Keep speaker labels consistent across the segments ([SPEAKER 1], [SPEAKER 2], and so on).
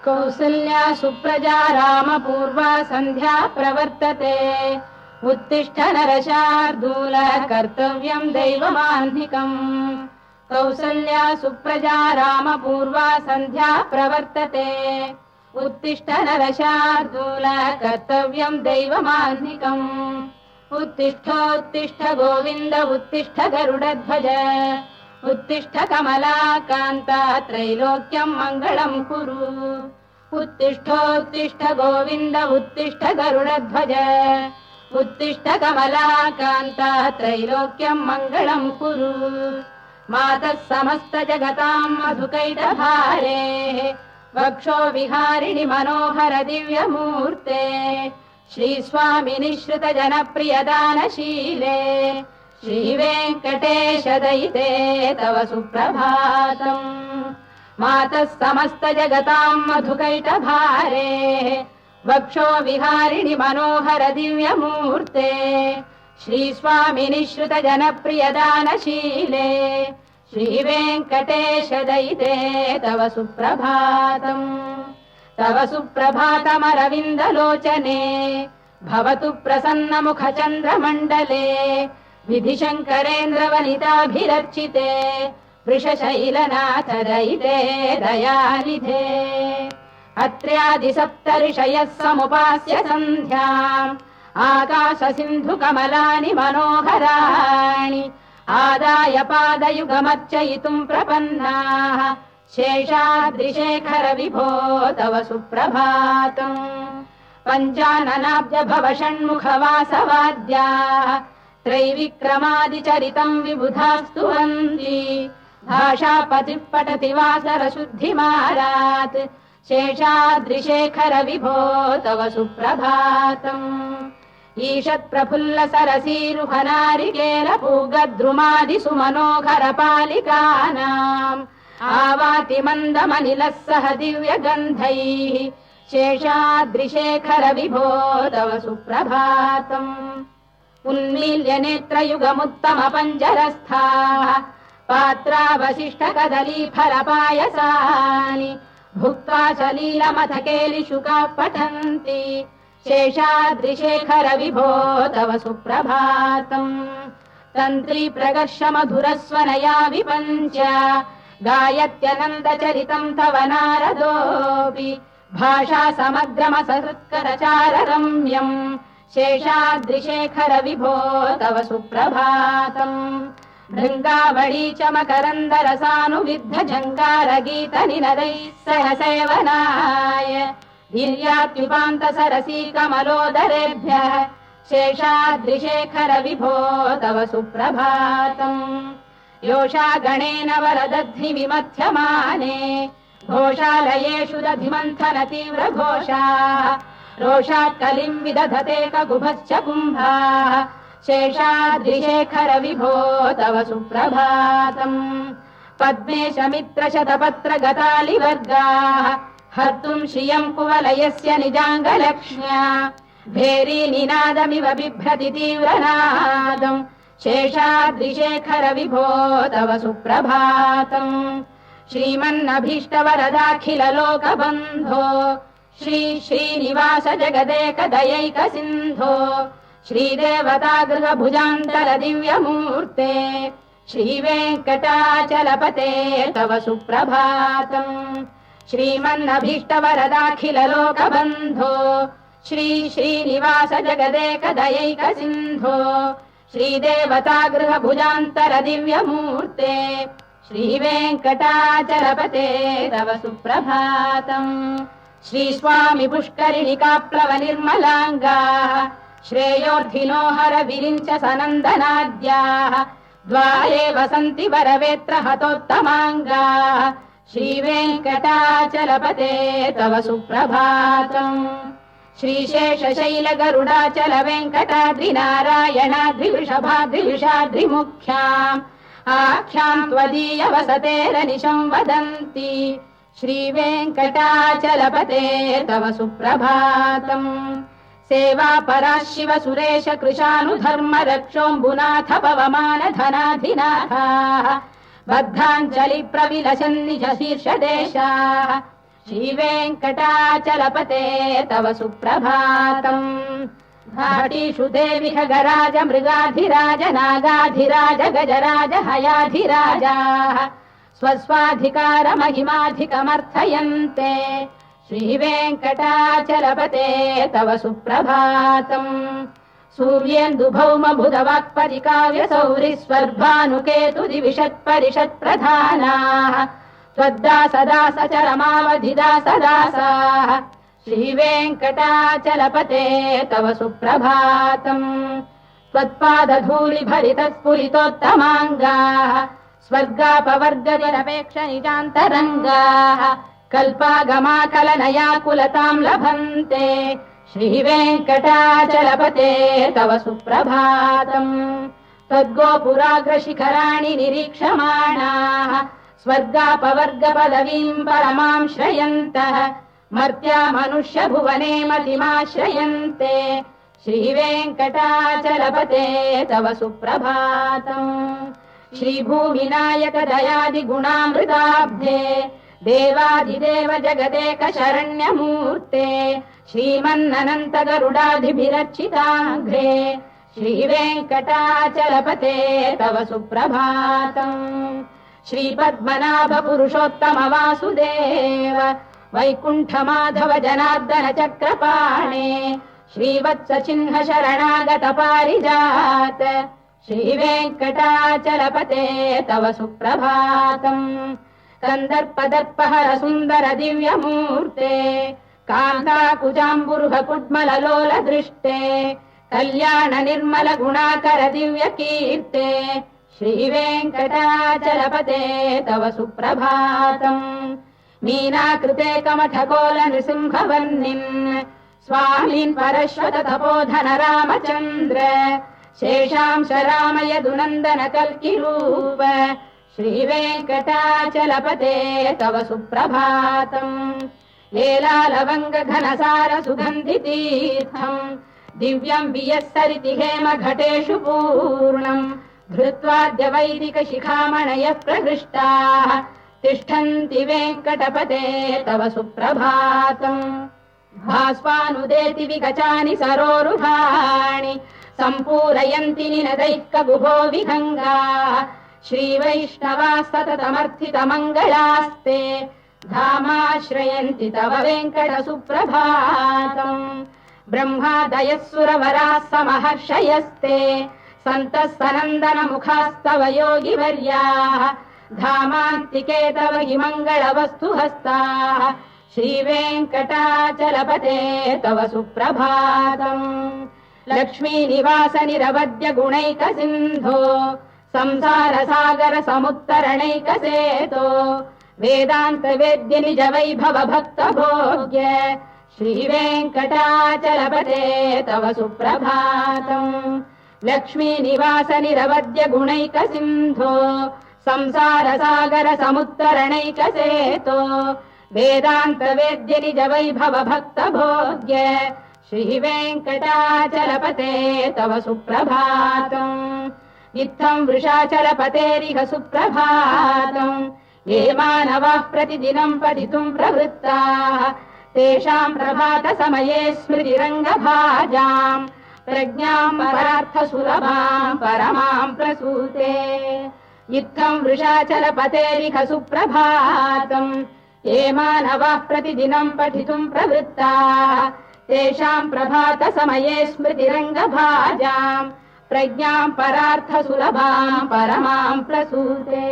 [SPEAKER 1] कौसल्या सुप्रजा रामपूर्वा सन्ध्या प्रवर्तते उत्तिष्ठ नरशार्दूल कर्तव्यम् दैवमाह्निकम् कौसल्या सुप्रजा रामपूर्वा सन्ध्या प्रवर्तते उत्तिष्ठ नरशार्दूल कर्तव्यम् दैवमाह्निकम् उत्तिष्ठोत्तिष्ठ गोविन्द उत्तिष्ठ गरुडध्वज उत्तिष्ठ कमलाकान्ता त्रैलोक्यम् मङ्गलम् कुरु उत्तिष्ठोत्तिष्ठ गोविन्द उत्तिष्ठ गरुडध्वज उत्तिष्ठ कमलाकान्ता त्रैलोक्यम् मङ्गलम् कुरु मातः समस्त जगताम् मधुकैटभारे वक्षो विहारिणि मनोहर दिव्यमूर्ते श्रीस्वामिनि श्रुत जनप्रियदानशीले श्रीवेङ्कटेश दयिते तव सुप्रभातम् मातः समस्त जगताम् मधुकैटभारे वक्षो विहारिणि मनोहर दिव्यमूर्ते श्रीस्वामिनि श्रुत जनप्रियदानशीले श्रीवेङ्कटेश दयिते तव सुप्रभातम् तव सुप्रभातमरविन्दलोचने भवतु प्रसन्नमुख चन्द्रमण्डले विधिशङ्करेन्द्रवनिताभिरर्चिते वृषशैलनाथ दयिते दयानिधे अत्र्यादिसप्तऋषयः समुपास्य सन्ध्याम् आकाश सिन्धु कमलानि मनोहराणि आदाय पादयुगमर्चयितुम् प्रपन्नाः शेषाद्रिशेखर विभो तव सुप्रभातम् पञ्चाननाब्ज भव षण्मुख वासवाद्याः त्रैविक्रमादिचरितम् विबुधास्तुवन्ति भाषापतिः पठति वासर शुद्धिमारात् शेषाद्रिशेखर विभो तव सुप्रभातम् ईषत् प्रफुल्ल सरसीरुहनारिकेल पूगद्रुमादि सुमनोहर पालिकानाम् आवाति मन्दमनिलः सह दिव्यगन्धैः शेषाद्रिशेखर विभो तव सुप्रभातम् उन्मील्य नेत्रयुगमुत्तम पञ्जरस्थाः पात्रावशिष्ट कदली फलपायसानि भुक्त्वा सलीलमथ केलिशुकाः पठन्ति शेषाद्रिशेखर विभो तव सुप्रभातम् तन्त्री प्रकर्ष मधुरस्वनया विपञ्च गायत्यनन्दचरितम् तव नारदोऽपि भाषा समग्रमसहृत्करचार रम्यम् शेषाद्रिशेखर विभो तव सुप्रभातम् भृङ्गावळी च मकरन्दरसानुविद्ध जङ्गार गीत निनदैः सह सेवनाय धीर्यात्युपान्त सरसी कमलोदरेभ्यः शेषाद्रिशेखर विभो तव सुप्रभातम् योषा गणेन वरदध्नि विमथ्यमाने घोषालयेषु दधिमन्थन तीव्र घोषाः रोषात् कलिम् विदधते ककुभश्च कुम्भाः शेषाद्रिशेखर विभो तव सुप्रभातम् पद्मेश मित्र शतपत्र गतालिवर्गाः हर्तुम् श्रियम् कुवलयस्य निजाङ्गलक्ष्म्या भेरी निनादमिव बिभ्रति तीव्रनादम् शेषाद्रिशेखर विभो तव सुप्रभातम् श्रीमन्नभीष्टवरदाखिल लोकबन्धो श्री श्रीनिवास जगदेक दयैक सिन्धो श्रीदेवतागृह भुजान्तर दिव्यमूर्ते श्रीवेङ्कटाचलपते तव सुप्रभातम् श्रीमन्नभीष्टवरदाखिल लोकबन्धो श्री श्रीनिवास जगदेक दयैक सिन्धो श्रीदेवतागृह भुजान्तर दिव्यमूर्ते श्रीवेङ्कटाचलपते तव सुप्रभातम् श्रीस्वामि पुष्करिणिकाप्लव निर्मलाङ्गाः श्रेयोर्धिनो हर विरिञ्च सनन्दनाद्याः द्वारे वसन्ति वरवेत्र हतोत्तमाङ्गाः श्रीवेङ्कटाचलपते तव सुप्रभातम् श्रीशेषशैल गरुडाचल वेङ्कटाद्रिनारायणाद्रिवृषभाद्रिविषाद्रिमुख्याम् आख्याम् त्वदीय वसतेरनिशम् वदन्ति श्रीवेङ्कटाचलपते तव सुप्रभातम् सेवा पराः शिव सुरेश कृशानुधर्म रक्षोऽम्बुनाथ पवमान धनाधिनाथाः बद्धाञ्जलि प्रविलसन् निज शीर्षदेशाः श्रीवेङ्कटाचलपते तव सुप्रभातम् घाटीषु देवि खगराज मृगाधिराज नागाधिराज गजराज हयाधिराजाः स्वस्वाधिकारमहिमाधिकमर्थयन्ते श्रीवेङ्कटाचलपते तव सुप्रभातम् सूर्येन्दुभौमबुधवाक्परिकाव्यसौरिस्वर्भानुकेतुदिविषत्परिषत्प्रधानाः त्वद्दासदासचरमावधिदासदासाः श्रीवेङ्कटाचलपते तव सुप्रभातम् त्वत्पादधूलिभरितस्फुलितोत्तमाङ्गाः स्वर्गापवर्गनिरपेक्ष निजान्तरङ्गाः कल्पागमाकलनयाकुलताम् लभन्ते श्रीवेङ्कटाचलपते तव सुप्रभातम् त्वद्गोपुराग्रशिखराणि निरीक्षमाणाः स्वर्गापवर्गपदवीम् परमाम् श्रयन्तः मर्त्या मनुष्यभुवने मतिमाश्रयन्ते श्रीवेङ्कटाचलपते तव सुप्रभातम् श्रीभूमिनायक दयादिगुणामृताब्धे देवादिदेव जगदेक शरण्यमूर्ते श्रीमन्ननन्त गरुडाधिभिरर्चिताङ्घ्रे श्रीवेङ्कटाचलपते तव सुप्रभातम् श्रीपद्मनाभ पुरुषोत्तम वासुदेव वैकुण्ठ माधव जनार्दन चक्रपाणे श्रीवत्स चिह्न शरणागत पारिजात श्रीवेङ्कटाचलपते तव सुप्रभातम् कन्दर्पदर्पहर सुन्दर दिव्यमूर्ते कान्ताकुजाम्बुरुह कुड्मललोल दृष्टे कल्याण निर्मल गुणाकर दिव्य कीर्ते श्रीवेङ्कटाचलपते तव सुप्रभातम् मीनाकृते कमठकोल नृसिंहवर्णिन् स्वामीन् परश्वत तपोधन रामचन्द्र शेषांश रामय दुनन्दन कल्किरूप श्रीवेङ्कटाचलपते तव सुप्रभातम् लेलालवङ्ग घनसार सुगन्धितीर्थम् दिव्यम् वियस्सरिति हेम घटेषु पूर्णम् धृत्वाद्य वैदिक शिखामणयः प्रहृष्टाः तिष्ठन्ति वेङ्कटपते तव सुप्रभातम् भास्वानुदेति विगचानि सरोरुहाणि सम्पूरयन्ति निनदैः कगुभो विहङ्गाः श्रीवैष्णवाः सततमर्थितमङ्गलास्ते धामाश्रयन्ति तव वेङ्कट सुप्रभातम् ब्रह्मादयः सुरवराः समहर्षयस्ते सन्तः सनन्दन मुखास्तव योगिवर्याः धामान्तिके तव हि मङ्गलवस्तु हस्ताः श्रीवेङ्कटाचलपते तव सुप्रभातम् लक्ष्मीनिवास निरवद्य गुणैक सिन्धो संसार सागर समुत्तरणैक सेतो वेदान्त वेद्य निज वैभव भक्त भोग्य श्रीवेङ्कटाचलपते तव सुप्रभातम् लक्ष्मीनिवास निरवद्य गुणैक सिन्धो संसार सागर समुत्तरणैक सेतो वेदान्त वेद्य निज वैभव भक्त भोग्य श्रीवेङ्कटाचलपते तव सुप्रभातम् इत्थम् वृषाचलपतेरिह सुप्रभातम् ये मानवाः प्रतिदिनम् पठितुम् प्रवृत्ताः तेषाम् प्रभात समये स्मृतिरङ्गभाजाम् प्रज्ञाम् परार्थसुलभाम् परमाम् प्रसूते इत्थम् वृषाचलपतेरिह सुप्रभातम् ये मानवाः प्रतिदिनम् पठितुम् प्रवृत्ताः तेषाम् प्रभात समये स्मृतिरङ्गभाजाम् प्रज्ञाम् परार्थसुलभाम् परमाम् प्रसूते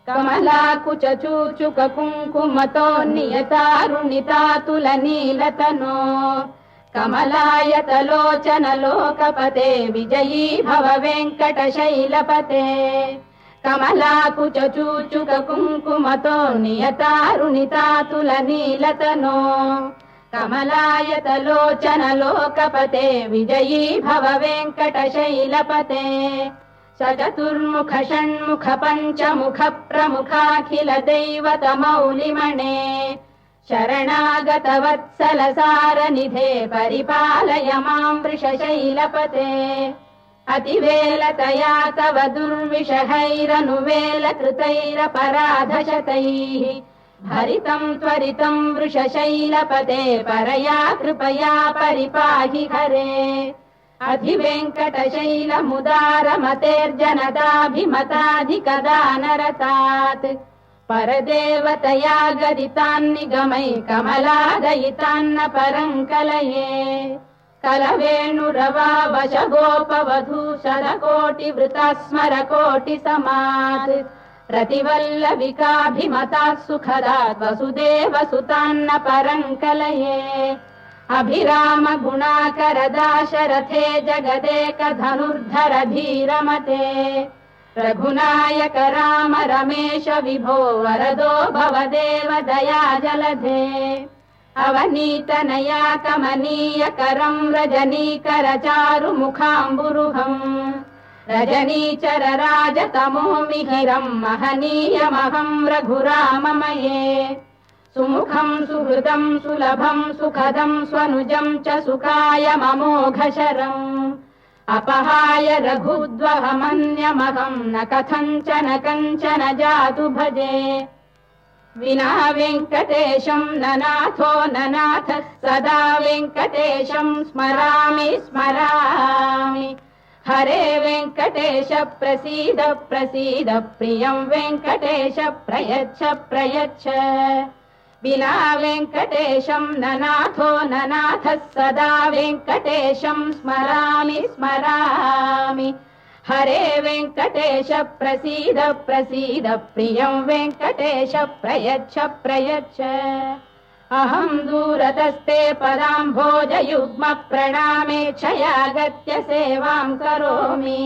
[SPEAKER 1] कमलाकुचूचुक कुङ्कुमतो नियतारुणितातुलनीलतनो कमलायतलोचन लोकपते विजयी भव वेङ्कटशैलपते कमलाकुचूचुक कुङ्कुमतो नियतारुणितातुलनीलतनो कमलायतलोचन लोकपते विजयी भव वेङ्कटशैलपते सचतुर्मुख षण्मुख पञ्चमुख प्रमुखाखिल दैवत मौलिमणे शरणागत वत्सल सारनिधे परिपालय माम् वृषशैलपते अतिवेलतया तव दुर्विषहैरनुवेलकृतैरपराधशतैः भरितम् त्वरितम् वृषशैलपते परया कृपया परिपाहि हरे अधिवेङ्कटशैलमुदारमतेर्जनदाभिमताधिकदानरतात् परदेवतया गदितान्निगमै कमलादयितान्न परम् कलये कलवेणुरवावशगोपवधू शतकोटिवृता स्मरकोटिसमात् प्रतिवल्लविकाभिमताः सुखदात् वसुदेवसुतान्न परम् कलये अभिराम गुणाकरदाशरथे जगदेकधनुर्धर धीरमते रघुनायक राम रमेश विभो वरदो भवदेव दया जलधे अवनीतनया कमनीयकरम् रजनीकर चारुमुखाम्बुरुहम् रजनीचर राजतमो मिहिरम् महनीयमहम् रघुराममये सुमुखम् सुहृदम् सुलभम् सुखदम् स्वनुजम् च सुखाय ममोघशरम् अपहाय रघुद्वहमन्यमहम् न कथञ्चन कञ्चन जातु भजे विना वेङ्कटेशम् ननाथो ननाथ सदा वेङ्कटेशम् स्मरामि स्मरामि हरे वेङ्कटेश प्रसीद प्रसीद प्रियम् वेङ्कटेश प्रयच्छ प्रयच्छ विना वेङ्कटेशम् ननाथो ननाथ सदा वेङ्कटेशम् स्मरामि स्मरामि हरे वेङ्कटेश प्रसीद प्रसीद प्रियम् वेङ्कटेश प्रयच्छ प्रयच्छ अहम् दूरतस्ते पदाम्भोजयुग्म प्रणामेक्षयागत्य सेवाम् करोमि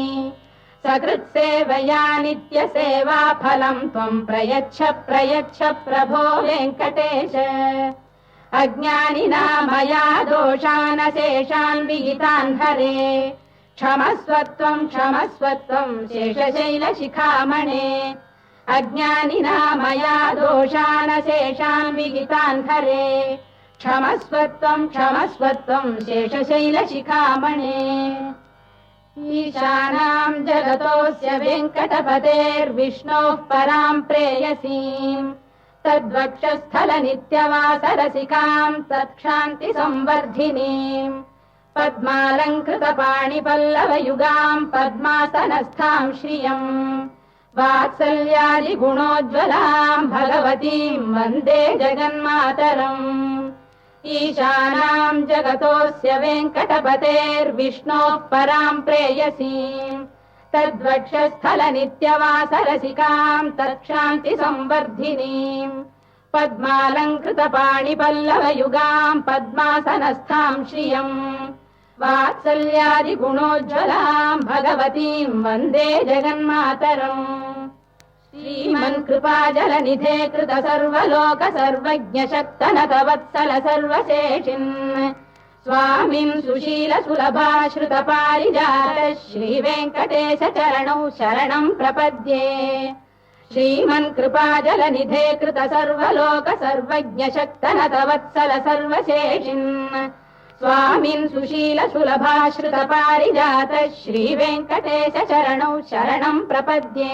[SPEAKER 1] सकृत्सेवया नित्यसेवा फलम् त्वम् प्रयच्छ प्रयच्छ प्रभो वेङ्कटेश अज्ञानिना मया दोषानशेषान् विहितान् हरे क्षमस्वत्वम् शेषशैलशिखामणे अज्ञानिना मया दोषानशेषान् विहितान् हरे क्षमस्वत्वम् शेषशैलशिखामणे ईशानाम् जगतोऽस्य वेङ्कटपतेर्विष्णोः पराम् प्रेयसीम् तद्वक्षस्थलनित्यवासरसिकाम् तत्क्षान्तिसंवर्धिनीम् पद्मालङ्कृतपाणिपल्लवयुगाम् पद्मासनस्थाम् श्रियम् वात्सल्यादिगुणोज्ज्वलाम् भगवतीम् वन्दे जगन्मातरम् ईशानाम् जगतोऽस्य वेङ्कटपतेर्विष्णोः पराम् प्रेयसीम् तद्वक्षस्थलनित्यवासरसिकाम् तत्क्षान्तिसंवर्धिनीम् पद्मालङ्कृतपाणिपल्लवयुगाम् पद्मासनस्थाम् श्रियम् वात्सल्यादिगुणोज्ज्वलाम् भगवतीम् वन्दे जगन्मातरम् श्रीमन्कृपाजलनिधे कृत सर्वलोक सर्वज्ञ शक्तनतवत्सल सर्वशेषिन् स्वामिन् सुशील सुलभाश्रित पारिजात श्रीवेङ्कटेश चरणौ शरणम् प्रपद्ये श्रीमन्कृपाजलनिधे कृत सर्वलोक सर्वज्ञ शक्तनतवत्सल सर्वशेषिन् स्वामिन् सुशील सुलभाश्रित पारिजात श्रीवेङ्कटेश चरणौ शरणम् प्रपद्ये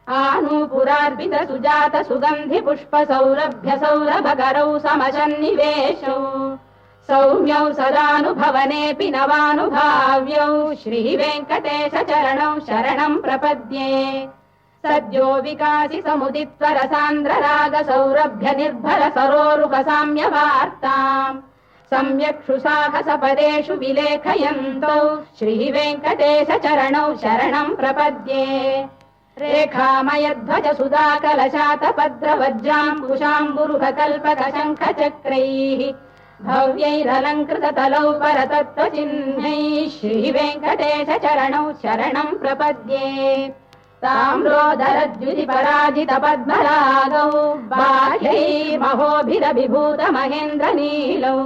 [SPEAKER 1] आनूपुरार्पित सुजात सुगन्धि पुष्प सौरभ्य सौरभकरौ समशन्निवेशौ सौम्यौ सदानुभवनेऽपि नवानुभाव्यौ श्रीवेङ्कटेश चरणौ शरणम् प्रपद्ये सद्यो विकासि समुदित्व रसान्द्र राग सौरभ्य निर्भर सरोरुह साम्यवार्ताम् सम्यक्षु साहस पदेषु विलेखयन्तौ श्रीवेङ्कटेश चरणौ शरणम् प्रपद्ये रेखामयध्वज सुधाकलशातपद्रवज्राम्बुशाम्बुरुह कल्पक शङ्ख चक्रैः भव्यैरलङ्कृत तलौ परतत्त्वचिह्नैः श्रीवेङ्कटेश चरणौ शरणम् प्रपद्ये ताम्रोदरद्युति पराजित पद्मरागौ बाह्यैर्महोभिरभिभूत महेन्द्र नीलौ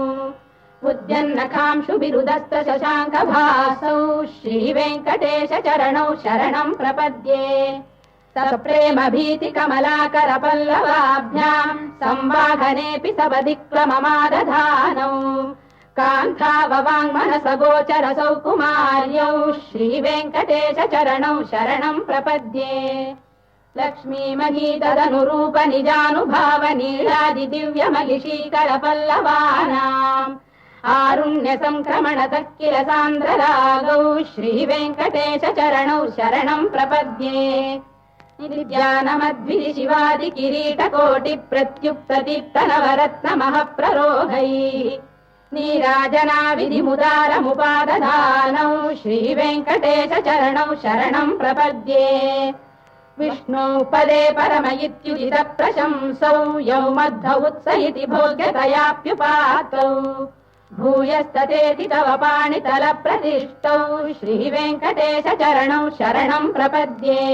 [SPEAKER 1] उद्यन्नखांशुभिरुदस्त शशाङ्कभासौ श्रीवेङ्कटेश चरणौ शरणम् प्रपद्ये सप्रेम भीति कमलाकर पल्लवाभ्याम् संवाहनेऽपि सपदिक्लममादधानौ कान्ताववाङ्मनसगोचरसौ कुमार्यौ श्रीवेङ्कटेश चरणौ शरणं प्रपद्ये लक्ष्मीमहीतदनुरूप निजानुभाव नीलादिदिव्यमहिषीकर पल्लवानाम् आरुण्य संक्रमण किल सान्द्ररागौ श्रीवेङ्कटेश चरणौ शरणं प्रपद्ये नित्यानमद्भिः शिवादि किरीटकोटि प्रत्युक्त दीप्त नवरत्न महप्ररोहैः नीराजना विधिमुदारमुपादधानौ श्रीवेङ्कटेश चरणौ शरणं प्रपद्ये विष्णौ पदे परम इत्युदित प्रशंसौ यौ मध्व उत्स इति भोग्यतयाप्युपातौ भूयस्ततेति तव पाणितल प्रतिष्ठौ श्रीवेङ्कटेश चरणौ शरणं प्रपद्ये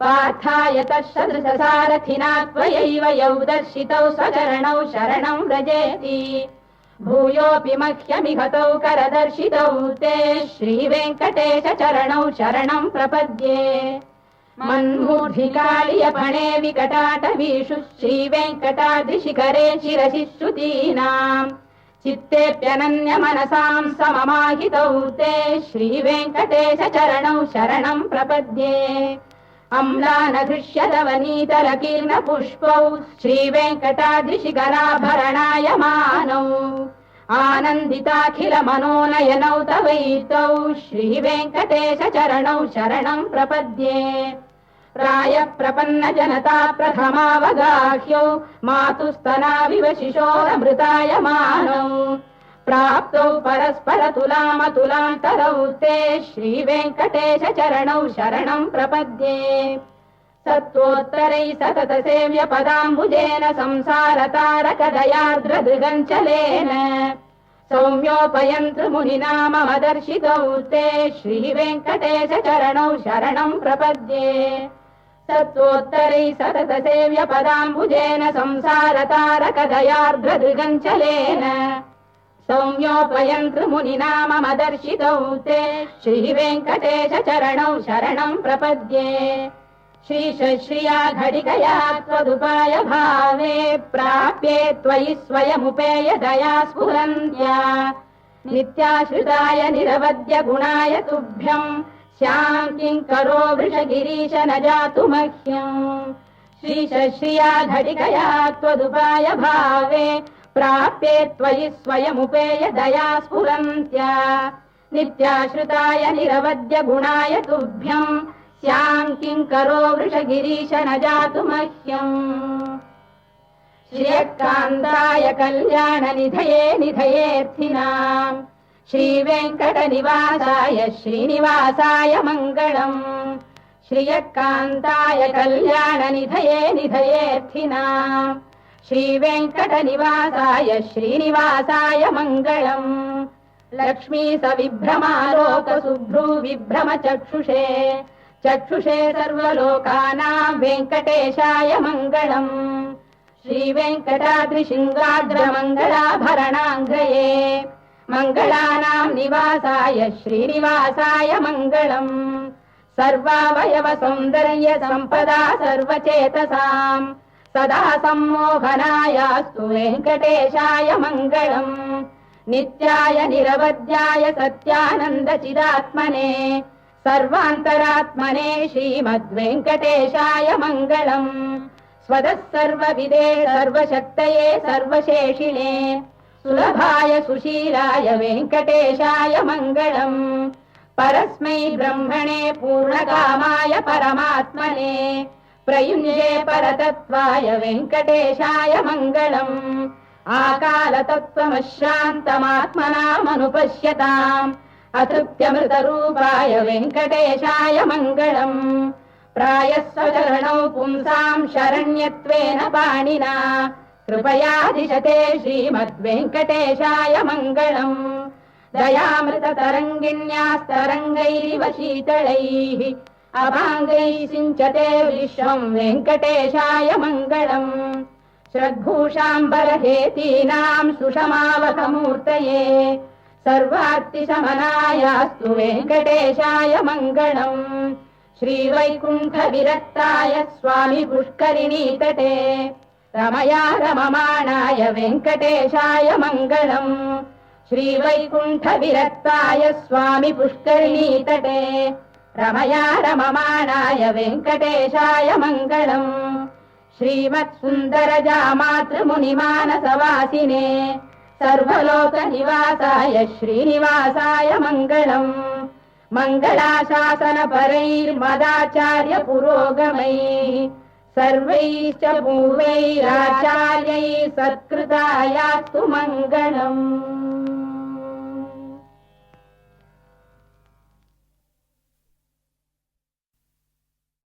[SPEAKER 1] पार्थाय तत्सदृशसारथिना त्वयैव यौ दर्शितौ स्वचरणौ शरणं व्रजेति भूयोऽपि मह्यमिहतौ करदर्शितौ ते श्रीवेङ्कटेश चरणौ शरणं प्रपद्ये मन्मूर्धिकालियपणे विकटाटवीषु श्रीवेङ्कटाद्रिशिखरे शिरसि श्रुतीनाम् चित्तेऽप्यनन्य मनसां सममाहितौ ते श्रीवेङ्कटेश चरणौ शरणं प्रपद्ये अम्लानघृष्यदवनीतलकीर्ण पुष्पौ श्रीवेङ्कटाद्रिशिखराभरणायमानौ आनन्दिताखिल मनोनयनौ तवैतौ श्रीवेङ्कटेश चरणौ शरणं प्रपद्ये प्रायः प्रपन्न जनता प्रथमावगाह्यौ मातुस्तनाविव शिशोरमृतायमानौ प्राप्तौ परस्पर तुलामतुलान्तरौ ते श्रीवेङ्कटेश चरणौ शरणं प्रपद्ये सत्त्वोत्तरैः सतत सेव्य पदाम्बुजेन संसारतारकदयार्द्रदृगञ्चलेन सौम्योपयन्तृमुनिना मम दर्शितौ ते श्रीवेङ्कटेश चरणौ शरणं प्रपद्ये सत्त्वोत्तरैः सतत सेव्य पदाम्बुजेन संसारतारकदयार्द्रदृगञ्चलेन सौम्योपयन्तृमुनिना मम दर्शितौ ते श्रीवेङ्कटेश चरणौ शरणं प्रपद्ये श्रीशश्रिया घटिकया त्वदुपाय भावे प्राप्ये त्वयि स्वयमुपेय दया स्फुरन्त्या नित्याश्रिताय निरवद्य गुणाय तुभ्यं स्यां किङ्करो वृषगिरीश न जातु मह्यम् श्रीशश्रिया घटिकया त्वदुपाय भावे प्राप्ये त्वयि स्वयमुपेय दया स्फुरन्त्या नित्याश्रिताय निरवद्य गुणाय तुभ्यं स्यां किङ्करो वृषगिरीश न जातु मह्यम् श्रियकान्ताय कल्याणनिधये निधयेऽर्थिनाम् श्रीवेङ्कटनिवासाय श्रीनिवासाय मङ्गलम् श्रियकान्ताय कल्याणनिधये निधयेऽर्थिनाम् श्रीवेङ्कटनिवासाय श्रीनिवासाय मङ्गलम् लक्ष्मी सविभ्रमालोक शुभ्रू विभ्रम चक्षुषे चक्षुषे सर्वलोकानां वेङ्कटेशाय मङ्गलम् श्रीवेङ्कटाद्रिशृङ्गाग्रमङ्गलाभरणाङ्गये मङ्गलानां निवासाय श्रीनिवासाय मङ्गलम् सर्वावयव सौन्दर्य सम्पदा सर्वचेतसां सदा सम्मोहनायास्तु वेङ्कटेशाय मङ्गलम् नित्याय निरवध्याय सत्यानन्दचिदात्मने सर्वान्तरात्मने श्रीमद्वेङ्कटेशाय मङ्गलम् स्वतः सर्वविदे सर्वशक्तये सर्वशेषिणे सुलभाय सुशीलाय वेङ्कटेशाय मङ्गलम् परस्मै ब्रह्मणे पूर्णकामाय परमात्मने प्रयुञ्जे परतत्त्वाय वेङ्कटेशाय मङ्गलम् आकालतत्त्वमशान्तमात्मनामनुपश्यताम् अतृप्त्यमृतरूपाय वेङ्कटेशाय मङ्गलम् प्रायस्वचरणौ पुंसां शरण्यत्वेन पाणिना कृपयादिशते श्रीमद्वेङ्कटेशाय मङ्गलम् दयामृततरङ्गिण्यास्तरङ्गैरिव शीतलैः अभाङ्गैः सिञ्चते विश्वं वेङ्कटेशाय मङ्गलम् श्रद्भूषाम्बरहेतीनां सुषमावकमूर्तये सर्वार्तिशमनायास्तु वेङ्कटेशाय मङ्गलम् श्रीवैकुण्ठविरक्ताय स्वामि पुष्करिणीतटे रमया रममाणाय वेङ्कटेशाय मङ्गलम् श्रीवैकुण्ठविरक्ताय स्वामि पुष्करिणीतटे रमया रममाणाय वेङ्कटेशाय मङ्गलम् श्रीमत्सुन्दरजामातृमुनिमानसवासिने सर्वलोकनिवासाय श्रीनिवासाय मङ्गलम् मङ्गलाशासनपरैर्मदाचार्य पुरोगमैः सर्वैश्च पूर्वैराचार्यैः सत्कृतायास्तु मङ्गलम्।